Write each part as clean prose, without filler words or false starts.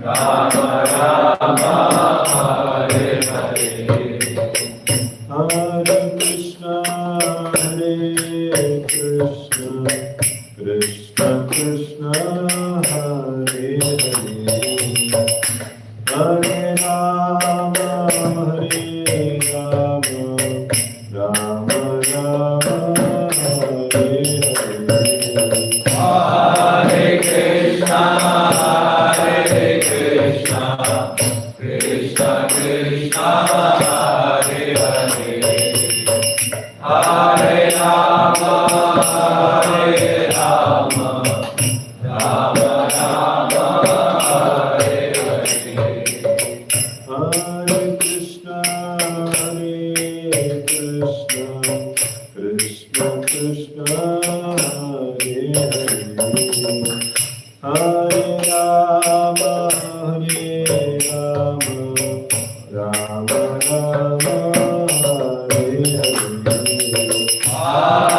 Rama Rama Hare Hare Hare Krishna Krishna Krishna Hare Hare Hare Rama Rama Rama Hare Hare Hare Krishna Krishna Krishna Hare Hare Hare Rama Rama Rama Hare Hare Hare Krishna Krishna Krishna Hare Hare Hare Rama Rama Rama Hare Hare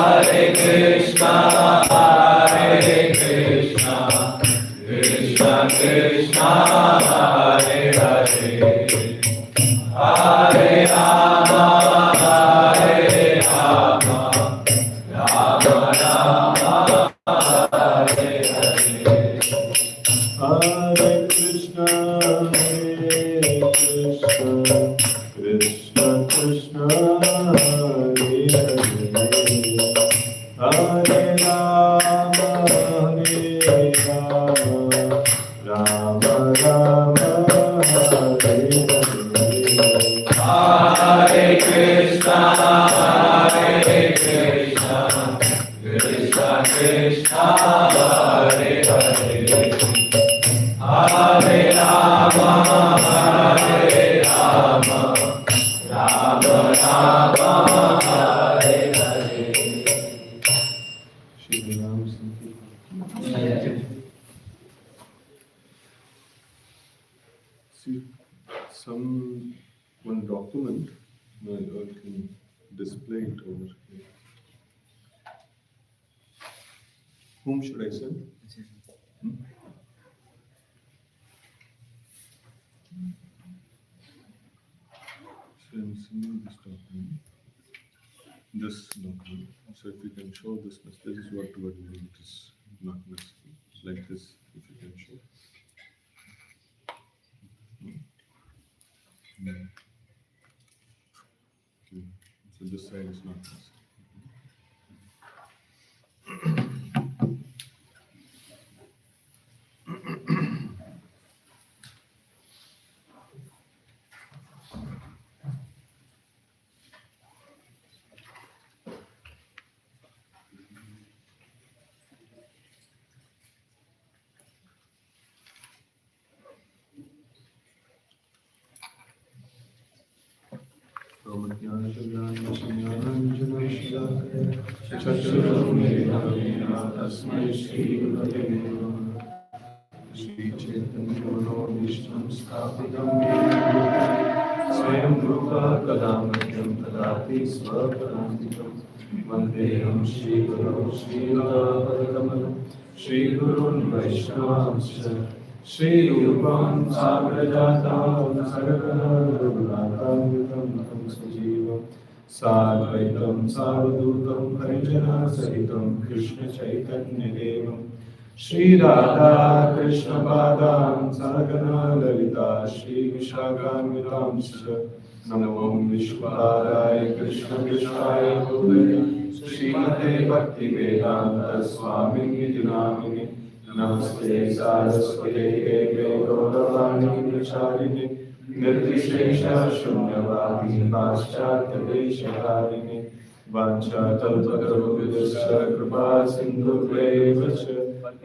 Hare Krishna Krishna Krishna Hare Hare Hare Rama Rama Rama Hare Hare Hare Krishna Krishna Krishna Hare Hare Hare Rama Rama Rama Hare Hare Hare Krishna Krishna Krishna Hare Hare Hare Rama Rama Rama Hare Hare Shri Ram Sankirtan. See, one document, I can display it over here. Whom should I send? So I'm sending this document. So if you can show this is what we need. It is not necessary. Like this, if you can show. So this side is not necessary. Tasmai Shri Gurave Namaha Shri Chaitanya Manobhishtam Sthapitam Swayam Rupa Kadamatyam Tadati Svapadantikam Vandeham Shri Guru Shri Radha Shri Gurun Vaishnavamscha Shri Rupam Sagrajatam Sarvana Raghunatham Yutam Tam Sajivam Sadvaitam Savadutam Harijana Sahitam Krishna Chaitanya Devam Shri Radha Krishna Padam Sagana Lalita Shri Vishakamitam Namo Vishwadaya Krishna Krishnaya Bhutale Srimate Bhakti Vedanta Swami Nidinamini Namaste Saraswate Deve Gauravani Pracharini Nirvishesha Shunyavadi Paschatya Deshaharini Vancha Talpatarubhidasya Kripa Sindhuvrevacha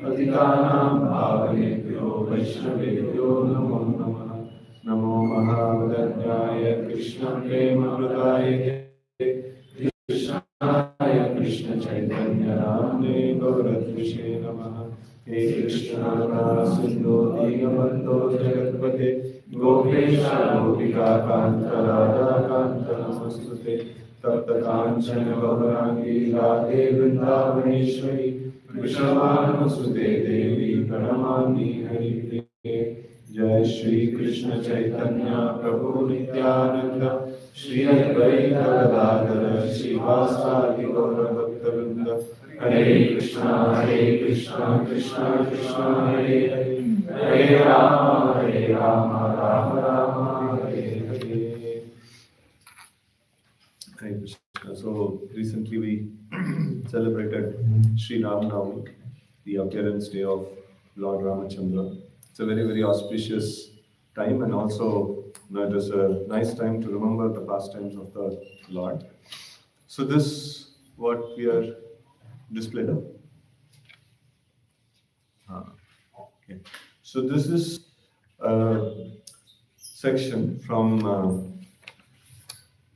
Patitanam Bhavanebhyo Vaishnavebhyo Namo Namaha Namo Mahavadanyaya Krishna Prema Pradayate Krishnaya Krishna Chaitanya Ramne Gauradvishe Namaha He Krishna Sindhu Dinabandho Jagatpate Gopesha Gopika Kanta Radha Kanta Namastute Tapta Kanchana Gaurangi Radhe Vrindavaneshwari Vrishabhanusute Devi Pranamami Hari Jai Jai Shri Krishna Chaitanya Prabhu Nityananda Shri Advaita Gadadhara Srivasadi Gaura Bhaktavinda Hare Krishna Krishna Krishna Hare Hare Hare Rama Rama Rama Hare Hare. Hare Krishna. So recently we celebrated Sri Ram Navami, the appearance day of Lord Ramachandra. It's a very, very auspicious time, and also it is a nice time to remember the pastimes of the Lord. So this what we are displayed up. Okay. So this is a section from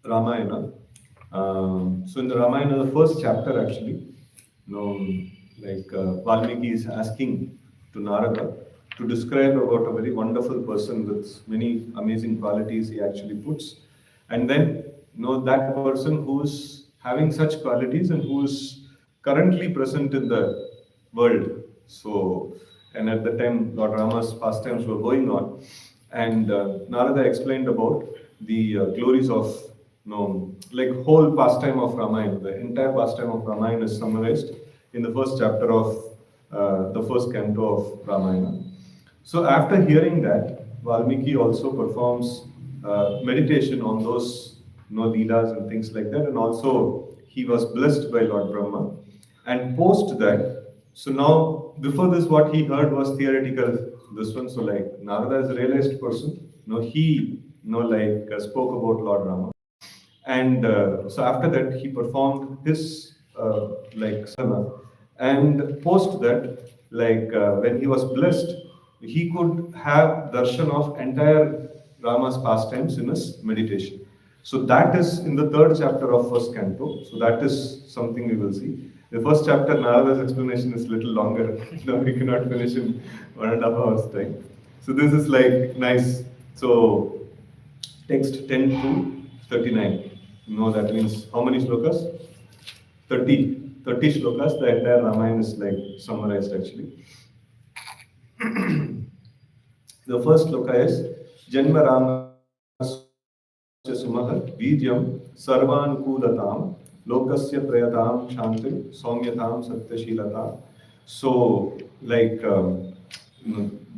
Ramayana. So in the Ramayana, the first chapter actually, Valmiki is asking to Narada to describe about a very wonderful person with many amazing qualities he actually puts, and then that person who's having such qualities and who's currently present in the world. So, and at the time, Lord Rama's pastimes were going on, and Narada explained about the glories of whole pastime of Ramayana. The entire pastime of Ramayana is summarized in the first chapter of the first canto of Ramayana. So after hearing that, Valmiki also performs meditation on those leelas and things like that, and also he was blessed by Lord Brahma. And post that, so now before this, what he heard was theoretical. This one, so like Narada is a realized person. He spoke about Lord Rama. And so after that, he performed his sadhana. And post that, when he was blessed, he could have darshan of entire Rama's pastimes in his meditation. So that is in the third chapter of first canto. So that is something we will see. The first chapter, Narada's explanation is a little longer. We cannot finish in 1.5 hours time. So this is like nice. So text 10 to 39. That means how many shlokas? 30. 30 shlokas. The entire Ramayana is like summarized actually. The first shloka is Janma Rama Sumah Vidyam Sarvanukulatam Lokasya Prayatam Shanti Somyatam Satyashilata. So,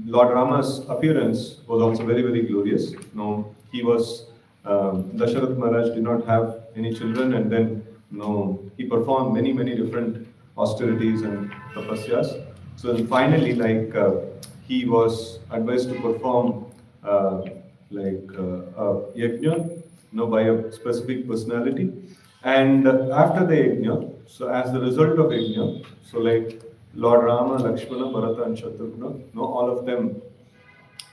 Lord Rama's appearance was also very, very glorious. He was Dasharath Maharaj did not have any children, and then he performed many, many different austerities and tapasyas. So then finally, he was advised to perform a yajna, by a specific personality. And after the yajna, so as the result of yajna, so like Lord Rama, Lakshmana, Bharata, and Shatrughna, all of them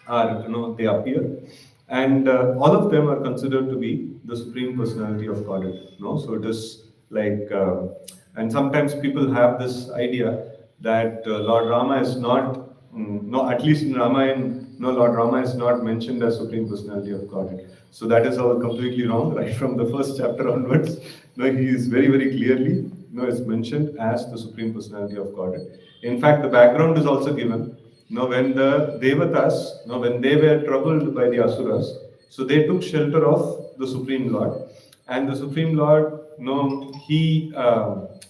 are, they appear, and all of them are considered to be the supreme personality of Godhead. So it is and sometimes people have this idea that Lord Rama is not, at least in Ramayana, Lord Rama is not mentioned as supreme personality of Godhead. So that is all completely wrong. Right from the first chapter onwards, he is very, very clearly, is mentioned as the supreme personality of Godhead. In fact, the background is also given. When the Devatas, when they were troubled by the Asuras, so they took shelter of the Supreme Lord, and the Supreme Lord, he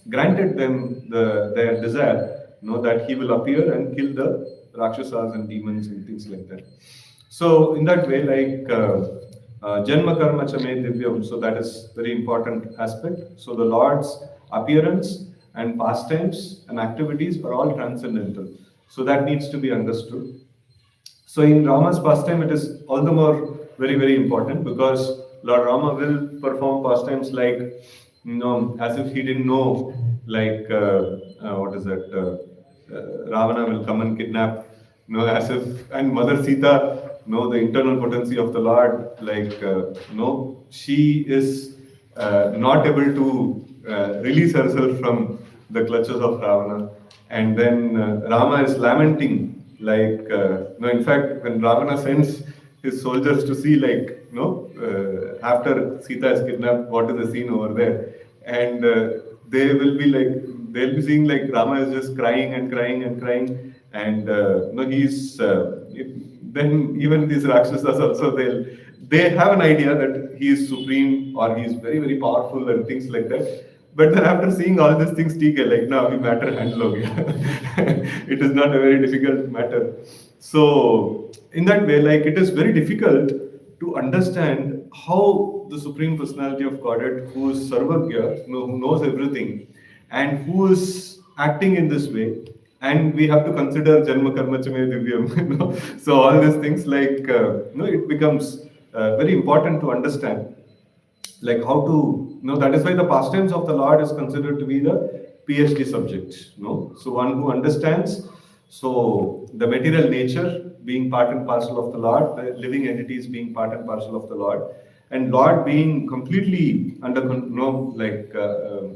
granted them their desire, that he will appear and kill the Rakshasas and demons and things like that. So in that way, Janma Karma Chame Divyam, so that is very important aspect. So the Lord's appearance and pastimes and activities are all transcendental. So that needs to be understood. So in Rama's pastime, it is all the more very, very important, because Lord Rama will perform pastimes like, as if he didn't know, Ravana will come and kidnap, as if, and Mother Sita, the internal potency of the Lord, she is not able to release herself from the clutches of Ravana. And then Rama is lamenting, in fact, when Ravana sends his soldiers to see, after Sita is kidnapped, what is the scene over there? And they will be they'll be seeing Rama is just crying and crying and crying, and then even these Rakshasas also, they have an idea that he is supreme or he is very, very powerful and things like that. But then after seeing all these things, like now we matter handle it is not a very difficult matter. So in that way, like it is very difficult to understand how the Supreme Personality of Godhead, who is Sarvagya, who knows everything, and who is acting in this way, and we have to consider Janma Karma Chame Divyam. So all these things, like it becomes very important to understand, like how to that is why the pastimes of the Lord is considered to be the PhD subject. So one who understands, so the material nature being part and parcel of the Lord, the living entities being part and parcel of the Lord, and Lord being completely under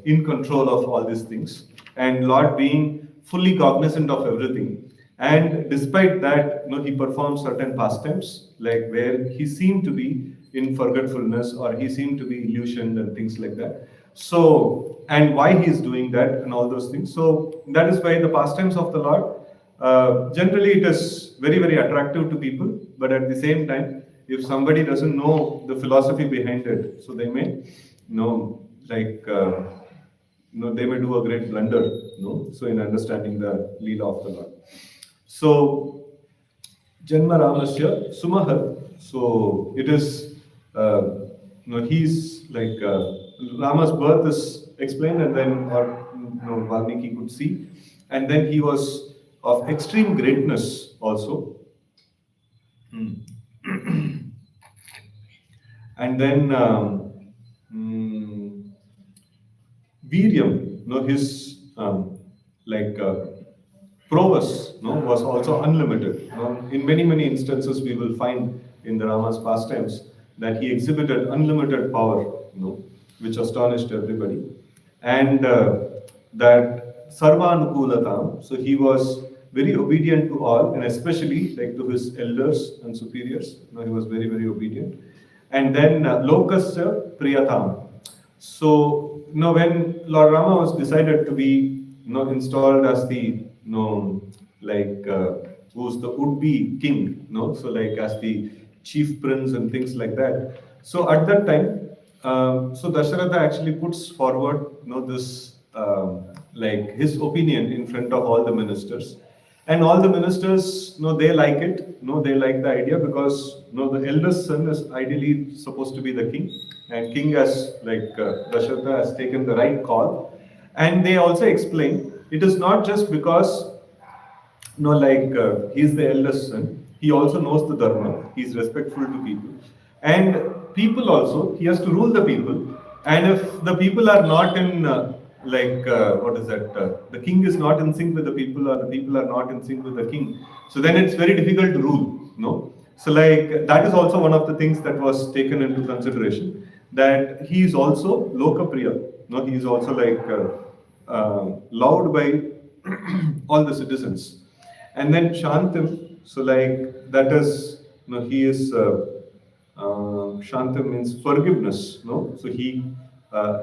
in control of all these things, and Lord being fully cognizant of everything. And despite that, he performs certain pastimes, like where he seemed to be in forgetfulness or he seemed to be illusioned and things like that. So, and why he is doing that and all those things. So that is why the pastimes of the Lord, generally it is very, very attractive to people, but at the same time, if somebody doesn't know the philosophy behind it, so they may they may do a great blunder, so in understanding the Leela of the Lord. So, Janma Ramasya Sumahar, so it is, he's like, Rama's birth is explained, and then, or Valmiki could see, and then he was of extreme greatness also. And then Viryam, his prowess was also unlimited. In many, many instances, we will find in the Rama's pastimes that he exhibited unlimited power, which astonished everybody. And that Sarvanukulatam, so he was very obedient to all, and especially like to his elders and superiors. He was very, very obedient. And then Lokasya Priyatam. So, when Lord Rama was decided to be, installed as the, who's the would-be king, so like as the chief prince and things like that. So at that time, so Dasharatha actually puts forward, this, like his opinion in front of all the ministers. And all the ministers, they like it, they like the idea, because, the eldest son is ideally supposed to be the king, and king has, Dasharatha has taken the right call. And they also explain, it is not just because, he's the eldest son, he also knows the dharma, he's respectful to people. And people also, he has to rule the people. And if the people are not in, the king is not in sync with the people, or the people are not in sync with the king, so then it's very difficult to rule, So that is also one of the things that was taken into consideration, that he is also Lokapriya, he is also loved by all the citizens. And then Shantam, so that is, he is, Shantam means forgiveness, so he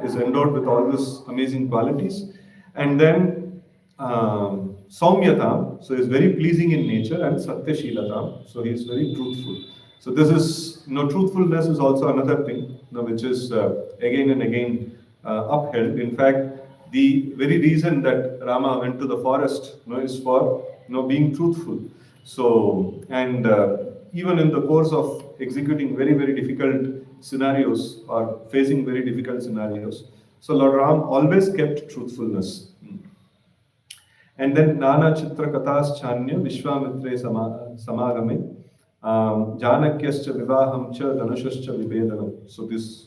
is endowed with all these amazing qualities. And then Saumyatam, so he is very pleasing in nature, and Satyashilatam, so he is very truthful. So this is, truthfulness is also another thing, which is again and again upheld. In fact, the very reason that Rama went to the forest, is for, being truthful. So, and even in the course of executing very, very difficult scenarios or facing very difficult scenarios, so Lord Ram always kept truthfulness. And then Nana Chitra Kathas Chanya Vishwamitre Samagame Janakyascha Vivaham Cha Dhanushascha Vibedanam. So this,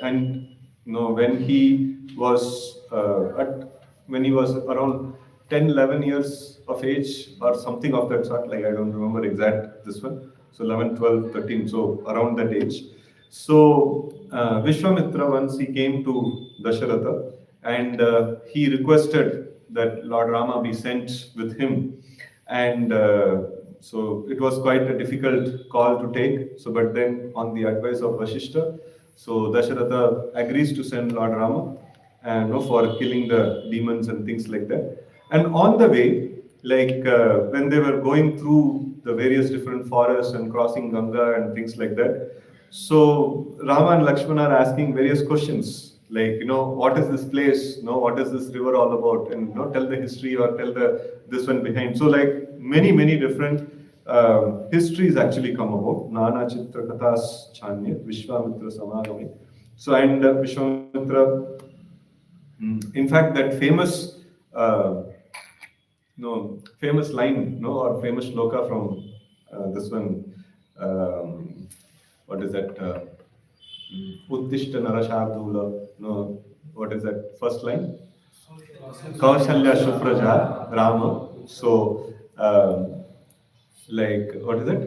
and when he was when he was around 10, 11 years of age or something of that sort, I don't remember exact this one. So 11, 12, 13, so around that age. So Vishwamitra, once he came to Dasharatha, and he requested that Lord Rama be sent with him. And so it was quite a difficult call to take. So, but then on the advice of Vashishta, so Dasharatha agrees to send Lord Rama and for killing the demons and things like that. And on the way, when they were going through the various different forests and crossing Ganga and things like that. So Rama and Lakshmana are asking various questions like, what is this place? What is this river all about? And tell the history or tell the this one behind. So like many different histories actually come about. Nana Chitra Kathas Chanya Vishwamitra Samagami. So and Vishwamitra, in fact, that famous line, or famous shloka from this one. What is that? Uttishta Narashardula. No, what is that first line? Kaushalya Shupraja Rama. So, like, what is it?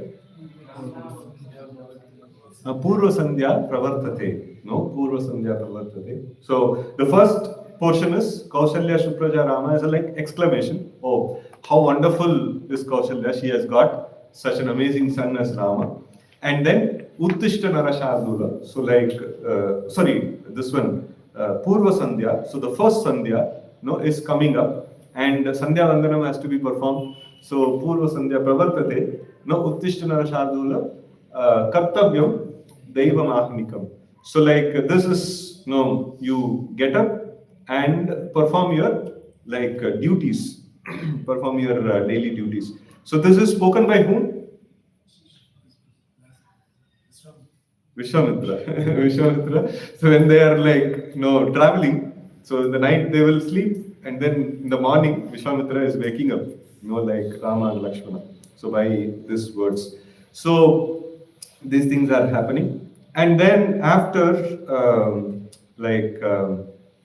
Purva Sandhya Pravartate. No, Purva Sandhya Pravartate. So, the first portion is Kaushalya Shupraja Rama is a like exclamation. Oh, how wonderful is Kaushalya. She has got such an amazing son as Rama. And then Uttishta Narashardula. So like, this one, Purva Sandhya. So the first Sandhya, is coming up, and Sandhya Vandanam has to be performed. So Purva Sandhya Pravartate, Uttishta Narashardula, Kartavyam Deivam Ahnikam. So like this is, you get up and perform your like duties, perform your daily duties. So this is spoken by whom? Vishwamitra. Vishwamitra. So when they are like, traveling, so in the night they will sleep, and then in the morning Vishwamitra is waking up, like Rama and Lakshmana. So by these words. So these things are happening. And then after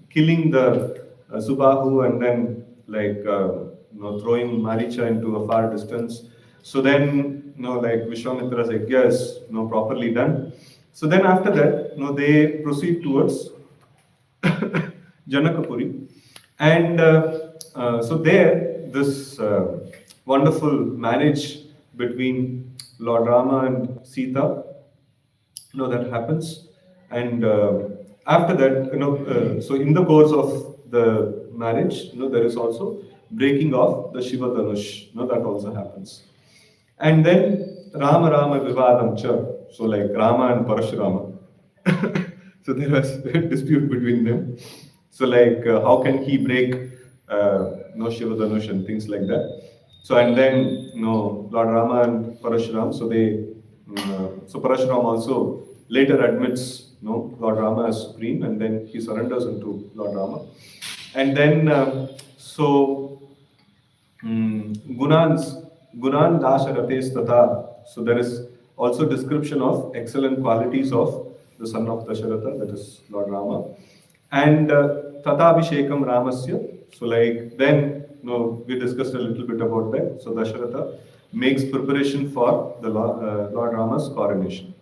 killing the Subahu and then like throwing Maricha into a far distance. So then like Vishwamitra's yajna is properly done. So then after that, they proceed towards Janakapuri, and so there this wonderful marriage between Lord Rama and Sita, that happens, and after that, so in the course of the marriage, there is also breaking of the Shiva Dhanush, that also happens, and then Rama Vivadam Cha. So like Rama and Parashurama. So there was a dispute between them. So like how can he break Shiva Dhanush and things like that. So and then Lord Rama and Parashuram. So they so Parashuram also later admits Lord Rama as supreme, and then he surrenders into Lord Rama. And then Gunan Dasharates Tata. So there is also description of excellent qualities of the son of Dasharatha, that is Lord Rama. And Tatabhishekam Ramasya. So like then, we discussed a little bit about that. So Dasharatha makes preparation for the Lord Rama's coronation.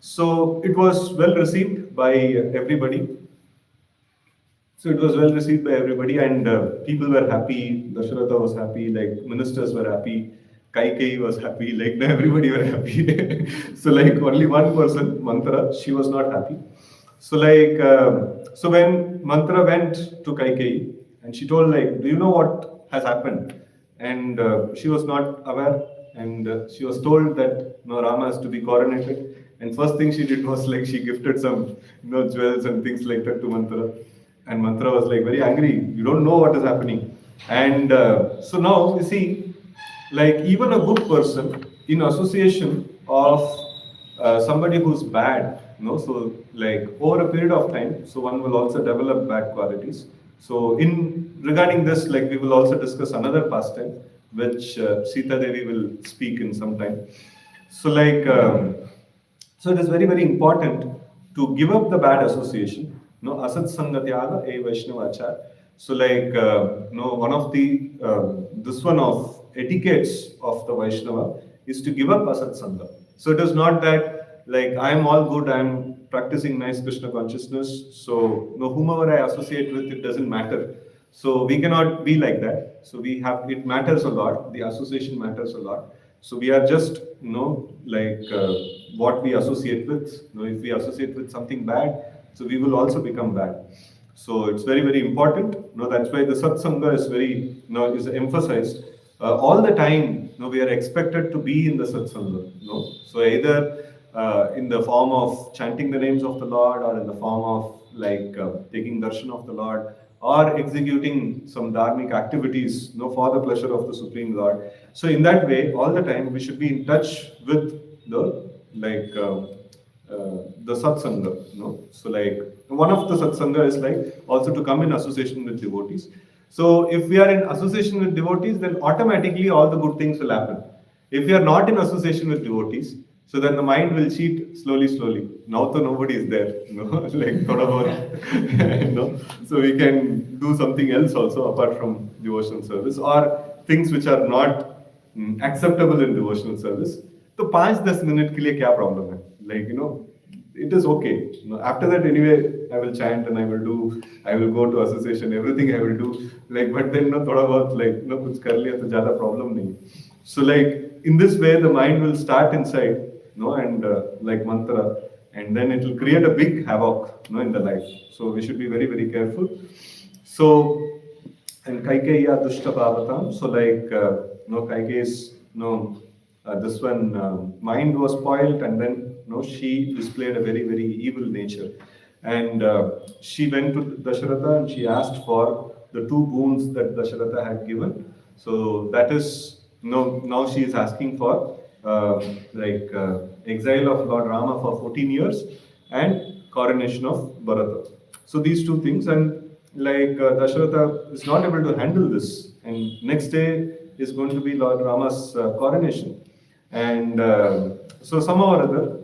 So it was well received by everybody. And people were happy. Dasharatha was happy, like ministers were happy. Kaikeyi was happy, like everybody were happy. So like only one person, Mantra, she was not happy. So like, so when Mantra went to Kaikeyi and she told like, do you know what has happened? And she was not aware, and she was told that Rama has to be coronated. And first thing she did was like she gifted some jewels and things like that to Mantra. And Mantra was like very angry. You don't know what is happening. And so now you see, like even a good person in association of somebody who's bad, so like over a period of time, so one will also develop bad qualities. So in regarding this, like we will also discuss another pastime, which Sita Devi will speak in some time. So like, so it is very, very important to give up the bad association. Asat Sangatyaga e Vaishnavachar. So like, one of the, this one of etiquettes of the Vaishnava is to give up Asat Sangha. So it is not that like I am all good, I am practicing nice Krishna consciousness, so whomever I associate with, it doesn't matter. So we cannot be like that. So we have, it matters a lot, the association matters a lot. So we are just, what we associate with. If we associate with something bad, so we will also become bad. So it's very, very important. That's why the Satsanga is very, is emphasized. all the time, we are expected to be in the satsanga. So either in the form of chanting the names of the Lord, or in the form of like taking darshan of the Lord, or executing some dharmic activities, for the pleasure of the Supreme Lord. So in that way, all the time we should be in touch with the like the satsanga. So like one of the satsanga is like also to come in association with devotees. So if we are in association with devotees, then automatically all the good things will happen. If we are not in association with devotees, so then the mind will cheat slowly, slowly. Now, though nobody is there, like thoda bahut, So we can do something else also apart from devotional service, or things which are not acceptable in devotional service. तो 5-10 minute के लिए क्या problem है? Like it is okay. After that, anyway, I will chant and I will go to association, everything I will do. Like, but then thoda bahut like कुछ कर लिया तो ज़्यादा problem नहीं. So like in this way, the mind will start inside, and like mantra, and then it will create a big havoc, in the life. So we should be very, very careful. So and Kaikeya Dushta Bhavatam. So like Kaike's this one mind was spoiled, and then she displayed a very, very evil nature, and she went to Dasharatha and she asked for the 2 boons that Dasharatha had given. So that is now she is asking for exile of Lord Rama for 14 years and coronation of Bharata. So these 2 things, and like Dasharatha is not able to handle this, and next day is going to be Lord Rama's coronation, and so somehow or other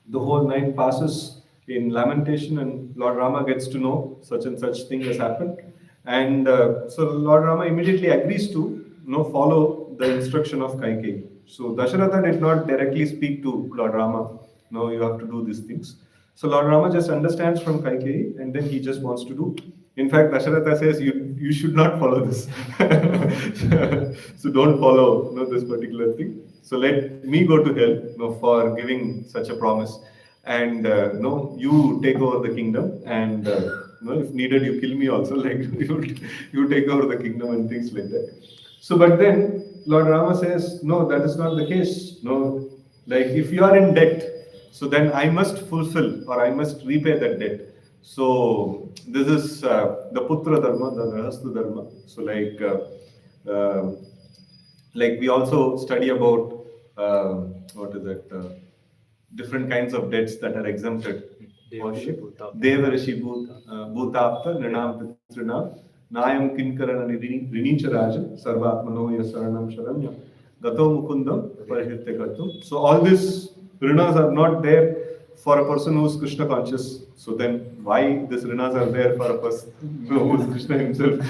the whole night passes in lamentation, and Lord Rama gets to know such and such thing has happened, and so Lord Rama immediately agrees to follow the instruction of Kaikeyi. So Dasharatha did not directly speak to Lord Rama, no, you have to do these things. So Lord Rama just understands from Kaikeyi, and then he just wants to do. In fact, Dasharatha says, you should not follow this. So don't follow this particular thing. So let me go to hell for giving such a promise. And you take over the kingdom, and if needed, you kill me also. Like you take over the kingdom and things like that. So, but then Lord Rama says, no, that is not the case. No, like if you are in debt, so then I must fulfill, or I must repay that debt. So this is the Putra Dharma, the Grahastha Dharma. So like we also study about what is it? Different kinds of debts that are exempted. Devarishi Bhutapta Nrinam Pitrinam Nayam Kinkarana Rinicharaja Sarvatmano Yasaranam Sharanya Gato Mukundam Parahirte Gato. So all these rinas are not there for a person who is Krishna conscious. So then why these rinas are there for a person who is Krishna himself?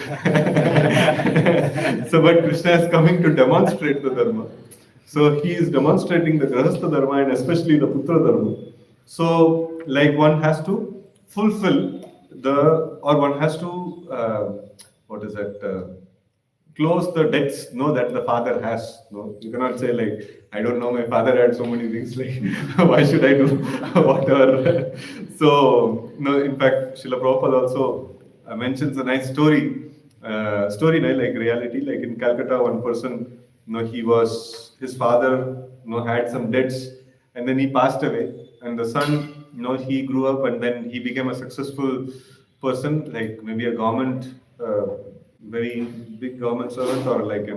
So but Krishna is coming to demonstrate the Dharma. So he is demonstrating the Grahastha Dharma, and especially the Putra Dharma. So like one has to fulfill one has to close the debts that the father has. You cannot say like, I don't know, my father had so many things, like why should I do whatever. So in fact Srila Prabhupada also mentions a nice story, like reality, like in Calcutta, one person, his father had some debts, and then he passed away, and the son, he grew up, and then he became a successful person, like maybe a government very big government servant, or like a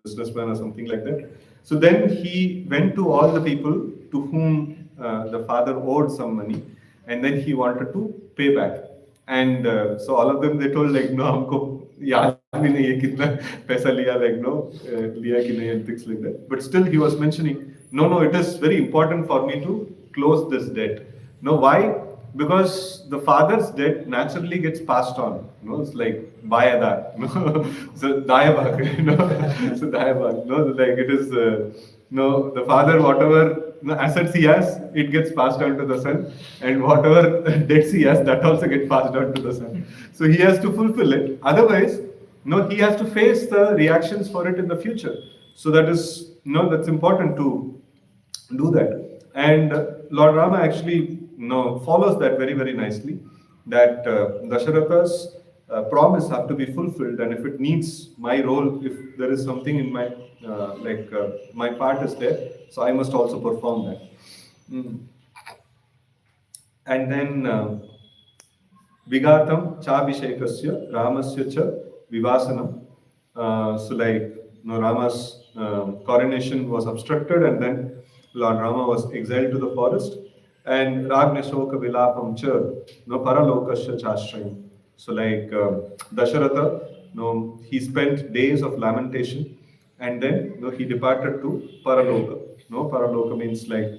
businessman or something like that. So then he went to all the people to whom the father owed some money, and then he wanted to pay back. And so all of them, they told like, no, humko yaad bhi nahi hai kitna paisa liya, like no, liya ki nahi, and things like that. But still he was mentioning, no, it is very important for me to close this debt. No, why? Because the father's debt naturally gets passed on. It's like bayada. So dayabhag. So dayabhag. Like it is. The father, whatever assets he has, it gets passed on to the son, and whatever debts he has, that also gets passed on to the son. So he has to fulfill it. Otherwise, he has to face the reactions for it in the future. So that is that's important to do that. And Lord Rama actually follows that very, very nicely. That Dasharatha's promise have to be fulfilled, and if it needs my role, if there is something in my my part is there, so I must also perform that. Mm. And then Vigatam Chabhishekasya Ramasya Cha Vivasanam. So like Rama's coronation was obstructed, and then Lord Rama was exiled to the forest. And Ragneshoka Vilapam Cha Paralokasya Chashrayam. So like Dasharatha, he spent days of lamentation, and then he departed to Paraloka. Paraloka means like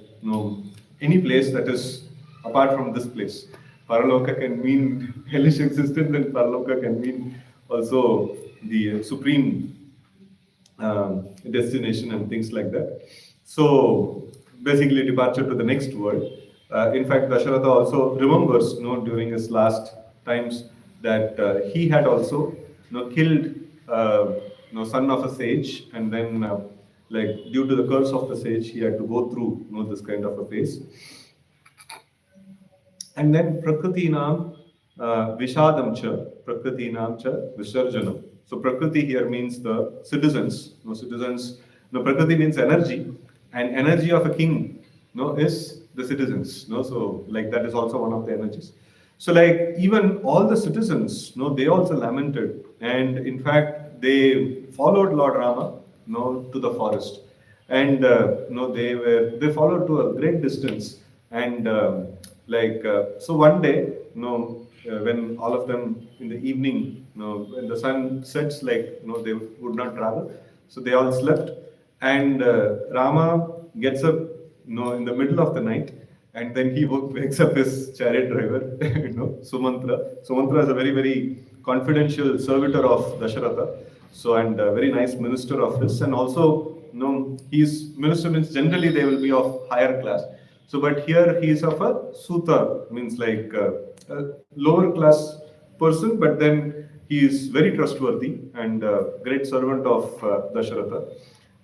any place that is apart from this place. Paraloka can mean hellish existence, and Paraloka can mean also the supreme destination and things like that. So basically, departure to the next world. In fact, Dasharatha also remembers, during his last times that he had also, killed, son of a sage, and then, like due to the curse of the sage, he had to go through, this kind of a phase. And then Prakritinam Vishadam cha, Prakritinam cha Visarjanam. So Prakriti here means the citizens. Citizens. Prakriti means energy, and energy of a king, is the citizens. So like that is also one of the energies. So like even all the citizens, they also lamented, and in fact they followed Lord Rama, to the forest, and they followed to a great distance, and so one day, when all of them in the evening, when the sun sets, they would not travel, so they all slept, and Rama gets up, in the middle of the night, and then he wakes up his chariot driver, Sumantra. Sumantra is a very, very confidential servitor of Dasharatha, so and a very nice minister of his, and also, he's minister means generally they will be of higher class. So, but here he is of a Suta, means like a lower class person, but then he is very trustworthy and a great servant of Dasharatha.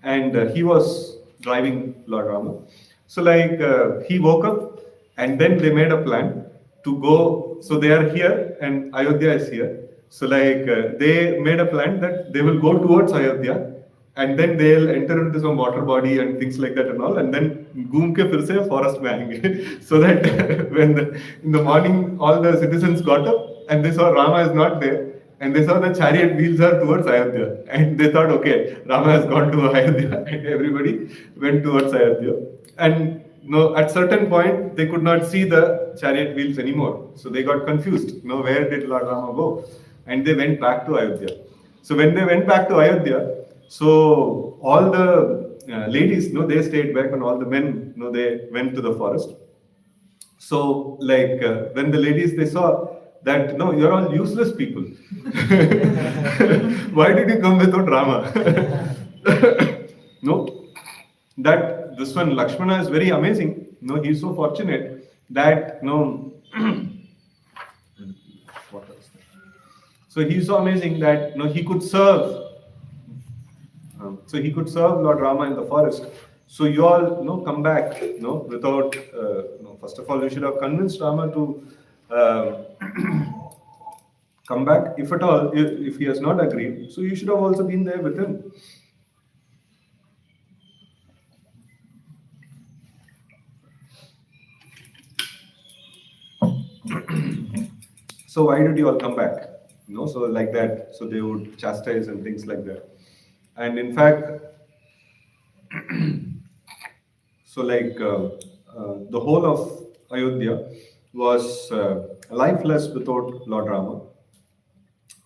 And he was driving Lord Rama. So, like he woke up, and then they made a plan to go. So, they are here, and Ayodhya is here. So, like they made a plan that they will go towards Ayodhya, and then they'll enter into some water body and things like that and all, and then घूम के फिर से forest में आएंगे, so that in the morning all the citizens got up and they saw Rama is not there, and they saw the chariot wheels are towards Ayodhya, and they thought, okay, Rama has gone to Ayodhya, and everybody went towards Ayodhya. And at certain point they could not see the chariot wheels anymore, so they got confused. Where did Lord Rama go? And they went back to Ayodhya. So when they went back to Ayodhya, so all the ladies, they stayed back, and all the men, they went to the forest. So like when the ladies, they saw that, you're all useless people. Why did you come without Rama? That this one Lakshmana is very amazing. He's so fortunate that so he's so amazing that he could serve. So he could serve Lord Rama in the forest. So you all come back, without. First of all, you should have convinced Rama to come back. If at all, if he has not agreed, so you should have also been there with him. So why did you all come back? So like that. So they would chastise and things like that. And in fact, so like the whole of Ayodhya was lifeless without Lord Rama.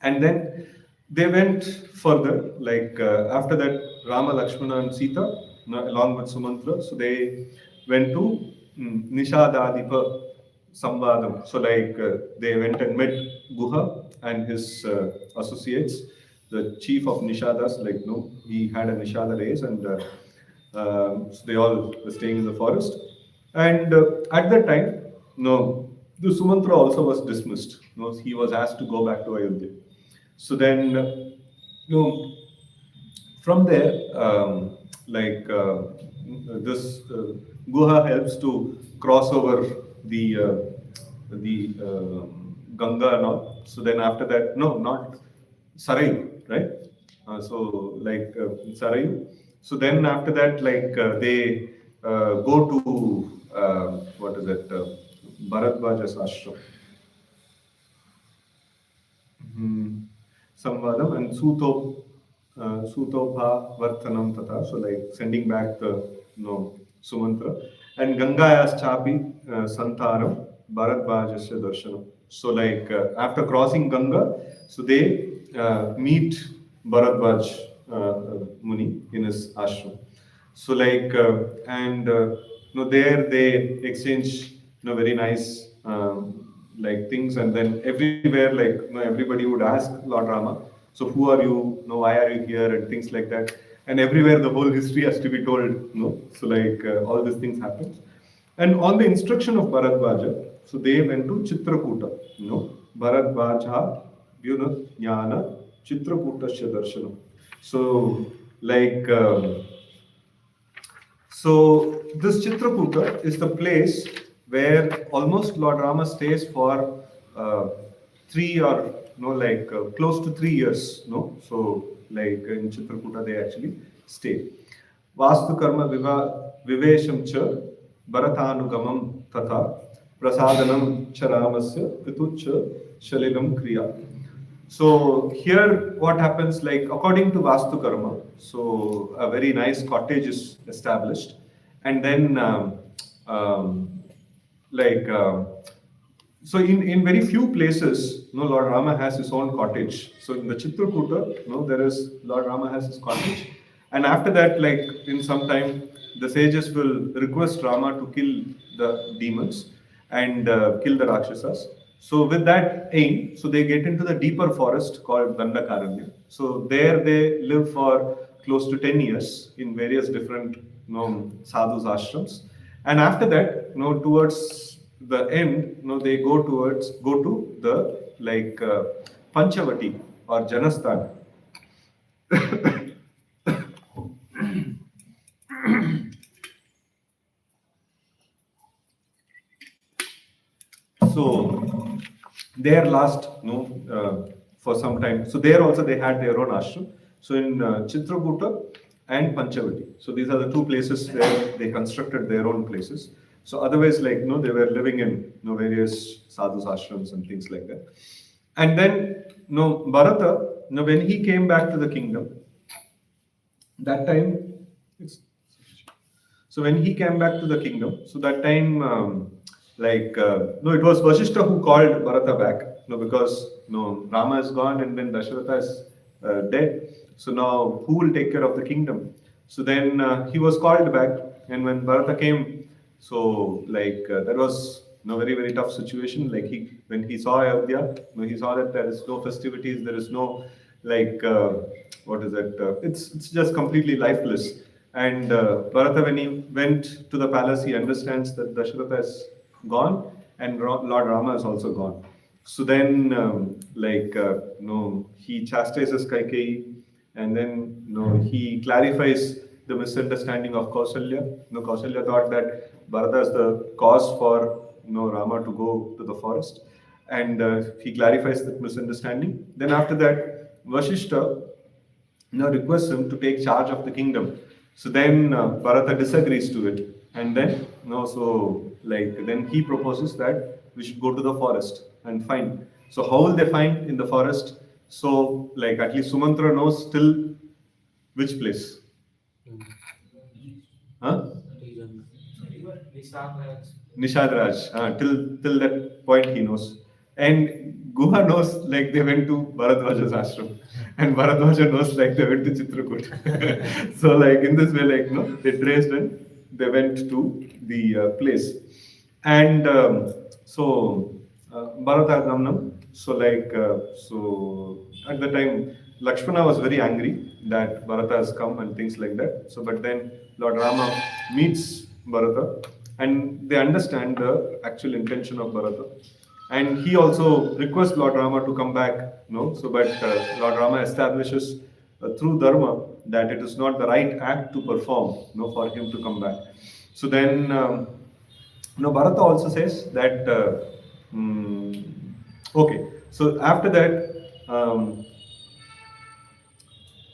And then they went further, like after that, Rama, Lakshmana and Sita, along with Sumantra, so they went to Nishadadipa Samvadam. So like they went and met Guha and his associates, the chief of Nishadas, he had a Nishada race, and so they all were staying in the forest. And at that time, the Sumantra also was dismissed. He was asked to go back to Ayodhya. So then, from there, this Guha helps to cross over the Ganga and all. So then after that, no, not Sarai, right? So like Sarai. So then after that, like they go to what is it? Bharadwaja's ashram. Samvadam and Sutopha Vartanam Tata, so like sending back the Sumantra. And Gangayas Chapi Santaram Bharadvajasya Darshanam. So like after crossing Ganga, so they meet Bharadvaj Muni in his ashram. So like there they exchange very nice like things, and then everywhere like everybody would ask Lord Rama, so who are you? Why are you here? And things like that. And everywhere the whole history has to be told. So like all these things happen. And on the instruction of Bharadvaja, so they went to Chitrakuta. Bharadvaja Jnana Chitrakutasya Darshanam. So like so this Chitrakuta is the place where almost Lord Rama stays for 3 or close to 3 years. So like in Chitrakuta they actually stay. Vastu karma vivesham cha bharatanugamam tatha prasadanam charamasya pitucha shalilam kriya. So here what happens, like according to Vastu Karma, so a very nice cottage is established, and then so in very few places, Lord Rama has his own cottage. So in the Chitrakuta, there is Lord Rama has his cottage, and after that, like in some time, the sages will request Rama to kill the demons and kill the Rakshasas. So with that aim, so they get into the deeper forest called Dandakaranya. So there they live for close to 10 years in various different sadhus ashrams. And after that, towards the end, they go to the like Panchavati or Janasthan. So there last for some time. So there also they had their own ashram. So in Chitrakuta and Panchavati. So these are the two places where they constructed their own places. So otherwise, like they were living in various sadhus ashrams and things like that. And then Bharata, when he came back to the kingdom, that time so when he came back to the kingdom, so that time it was Vasishtha who called Bharata back, because Rama is gone and then Dasharatha is dead. So now who will take care of the kingdom? So then he was called back, and when Bharata came, so like that was very very tough situation. Like when he saw Ayodhya, he saw that there is no festivities, there is no like what is it? It's just completely lifeless. And Bharata, when he went to the palace, he understands that Dasharatha is gone and Lord Rama is also gone. So then, he chastises Kaikeyi, and then he clarifies the misunderstanding of Kausalya. Kausalya thought that Bharata is the cause for Rama to go to the forest, and he clarifies that misunderstanding. Then after that, Vasishtha requests him to take charge of the kingdom. So then Bharata disagrees to it, and then then he proposes that we should go to the forest and find. So how will they find in the forest? So like at least Sumantra knows till which place? Huh? Nishadraj. Till that point he knows. And Guha knows like they went to Bharadwaja's ashram. And Bharadwaja knows like they went to Chitrakoot. So like in this way, like they traced and they went to the place. And Bharata Gamnam. So so at the time Lakshmana was very angry that Bharata has come and things like that. So but then Lord Rama meets Bharata and they understand the actual intention of Bharata. And he also requests Lord Rama to come back. So but Lord Rama establishes through Dharma that it is not the right act to perform for him to come back. So then Bharata also says that Okay, so after that,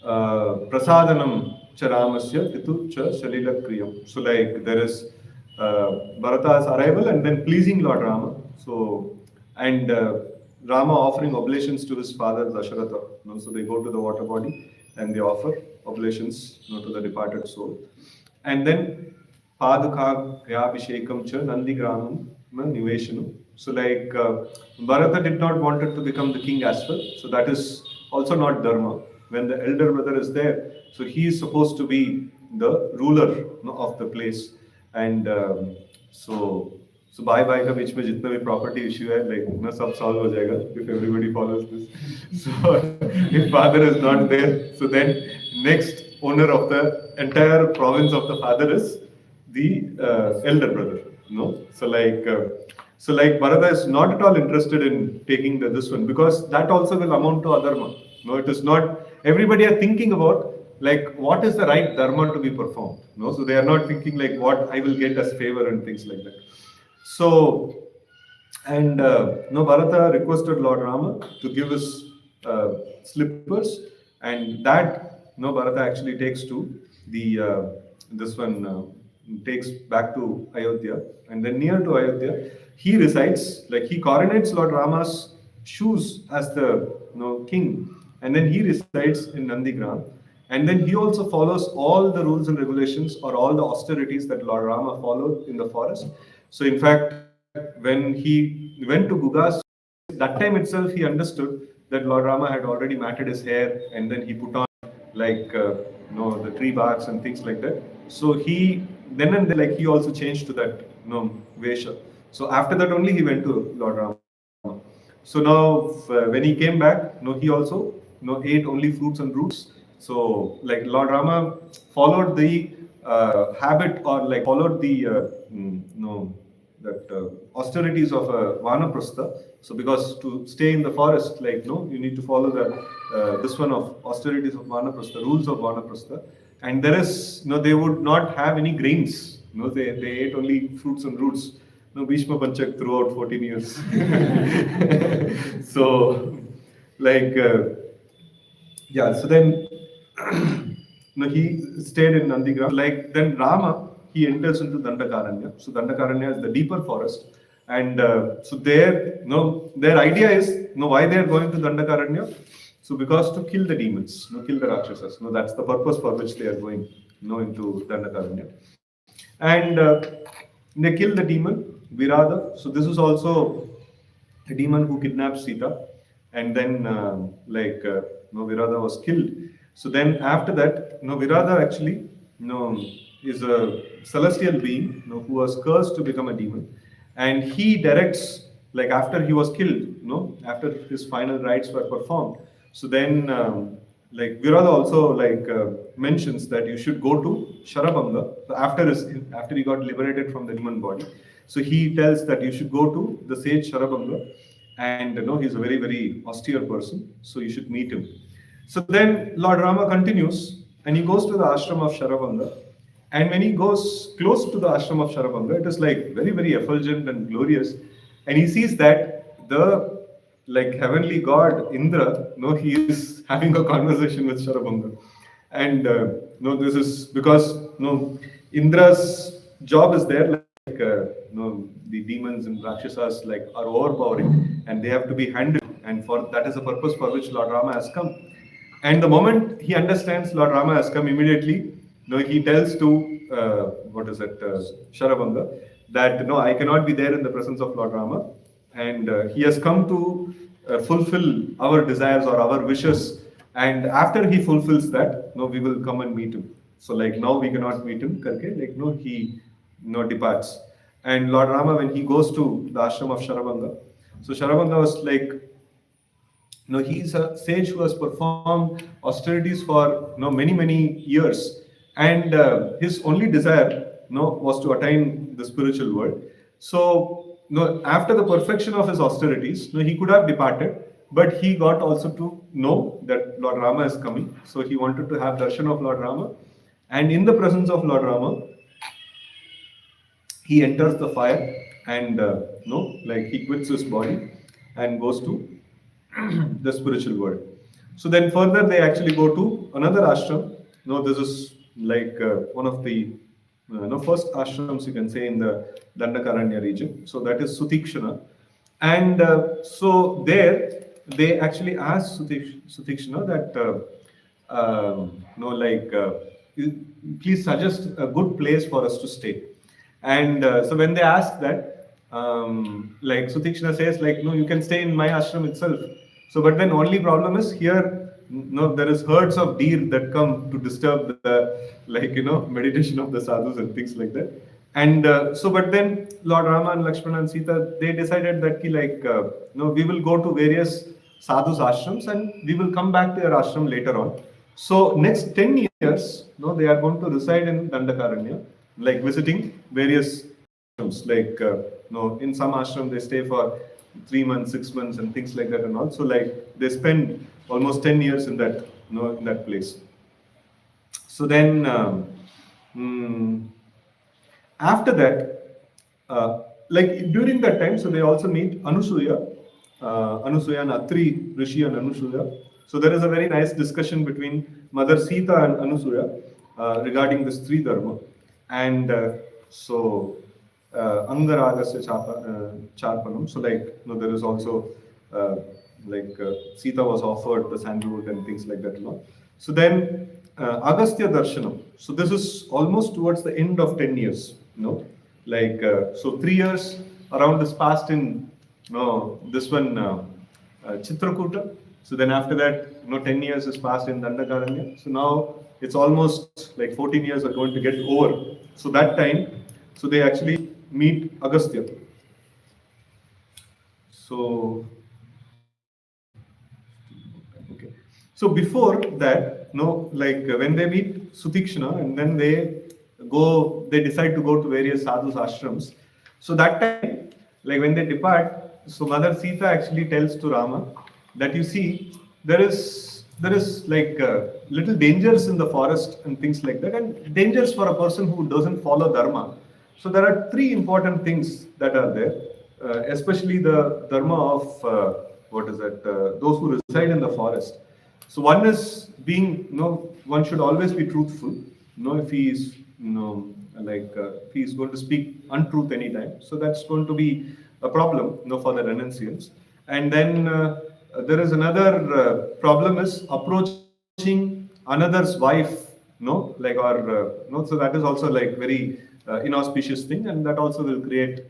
prasadanam cha Ramasya pitu cha Shalila Kriyam. So like there is Bharata's arrival and then pleasing Lord Rama. So and Rama offering oblations to his father Dasharatha. So they go to the water body and they offer oblations to the departed soul. And then Padukha Grabhishekam cha Nandi Gramam Niveshanam. So like Bharata did not wanted to become the king as well. So that is also not dharma. When the elder brother is there, so he is supposed to be the ruler of the place. And so so bye bye का बीच में जितना भी property issue है like ना सब solve हो जाएगा if everybody follows this. So if father is not there, so then next owner of the entire province of the father is the elder brother. No, so like Bharata is not at all interested in taking this one because that also will amount to adharma. No, it is not. Everybody are thinking about like what is the right dharma to be performed. No, so they are not thinking like what I will get as favor and things like that. So, and no, Bharata requested Lord Rama to give his slippers, and that no, Bharata actually takes to the this one takes back to Ayodhya, and then near to Ayodhya, he resides like he coronates Lord Rama's shoes as the king, and then he resides in Nandigram, and then he also follows all the rules and regulations or all the austerities that Lord Rama followed in the forest. So in fact, when he went to Guga's, that time itself he understood that Lord Rama had already matted his hair and then he put on like the tree barks and things like that. So he then and then like he also changed to that Vesha. So after that only he went to Lord Rama. So now when he came back, he also ate only fruits and roots. So like Lord Rama followed the habit or like followed the austerities of a vanaprastha. So because to stay in the forest, like you need to follow the this one of austerities of vanaprastha, rules of vanaprastha, and there is they would not have any grains. They ate only fruits and roots. Bhishma Panchak throughout 14 years. So like yeah, so then he stayed in Nandigram. Like then Rama, he enters into Dandakaranya. So Dandakaranya is the deeper forest, and so there, their idea is, why they are going to Dandakaranya. So because to kill the demons, kill the Rakshasas. That's the purpose for which they are going, into Dandakaranya, and they kill the demon Virada. So this is also a demon who kidnapped Sita, and then Virada was killed. So then after that, Virada actually is a celestial being who was cursed to become a demon, and he directs like after he was killed, after his final rites were performed. So then like Virada also mentions that you should go to Sharabanga. So after he got liberated from the demon body, so he tells that you should go to the sage Sharabanga, and he's a very very austere person, so you should meet him. So then Lord Rama continues and he goes to the ashram of Sharabanga, and when he goes close to the ashram of Sharabanga, it is like very very effulgent and glorious, and he sees that the like heavenly god Indra, he is having a conversation with Sharabanga, and this is because Indra's job is there the demons and Rakshasas are overpowering and they have to be handled, and for that is the purpose for which Lord Rama has come. And the moment he understands Lord Rama has come, immediately he tells to Sharabanga that I cannot be there in the presence of Lord Rama, and he has come to fulfill our desires or our wishes, and after he fulfills that, we will come and meet him. So now we cannot meet him, he departs. And Lord Rama, when he goes to the ashram of Sharabanga, so Sharabanga was he's a sage who has performed austerities for many years, and his only desire was to attain the spiritual world. So after the perfection of his austerities, he could have departed, but he got also to know that Lord Rama is coming. So he wanted to have darshan of Lord Rama, and in the presence of Lord Rama, he enters the fire, and he quits his body, and goes to the spiritual world. So then further they actually go to another ashram. This is like one of the first ashrams you can say in the Dandakaranya region. So that is Sutikshana. And so there they actually asked Sutikshana that please suggest a good place for us to stay. And so when they ask that, like Sutikshana says, like, no, you can stay in my ashram itself. So, but then only problem is here, there is herds of deer that come to disturb the, meditation of the sadhus and things like that. And but then Lord Rama and Lakshmana and Sita, they decided that we will go to various sadhus ashrams and we will come back to their ashram later on. So next 10 years, they are going to reside in Dandakaranya, like visiting various ashrams. Like, in some ashram they stay for 3 months, 6 months, and things like that, and also like they spend almost 10 years in that, in that place. So then, after that, like during that time, so they also meet Anusuya and Atri Rishi and Anusuya. So there is a very nice discussion between Mother Sita and Anusuya regarding this Sri Dharma. And Angaragasya Charpanam. So there is also Sita was offered the sandalwood and things like that. So then Agastya Darshanam. So this is almost towards the end of 10 years. So 3 years around is passed in this one Chitrakuta. So then after that, 10 years is passed in Dandakaranya. So now it's almost like 14 years are going to get over. So that time, so they actually meet Agastya. So, okay. So before that, when they meet Sutikshana and then they decide to go to various sadhus ashrams. So that time, like when they depart, so Mother Sita actually tells to Rama that you see, there is like little dangers in the forest and things like that, and dangers for a person who doesn't follow dharma. So there are 3 important things that are there, especially the dharma of those who reside in the forest. So one is being, one should always be truthful. If he is, if he is going to speak untruth anytime, so that's going to be a problem, for the renunciants. And then there is another problem is approaching another's wife, so that is also like very inauspicious thing, and that also will create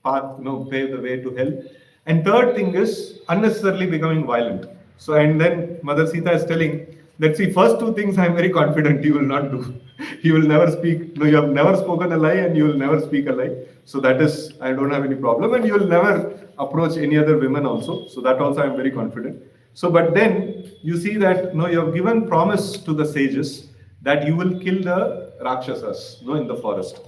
path, pave the way to hell. And third thing is unnecessarily becoming violent. So and then Mother Sita is telling that, see, first 2 things I am very confident you will not do. You will never speak, you have never spoken a lie and you will never speak a lie. So that is, I don't have any problem, and you will never approach any other women also. So that also I am very confident. So, but then you see that, you have given promise to the sages that you will kill the Rakshasas, in the forest.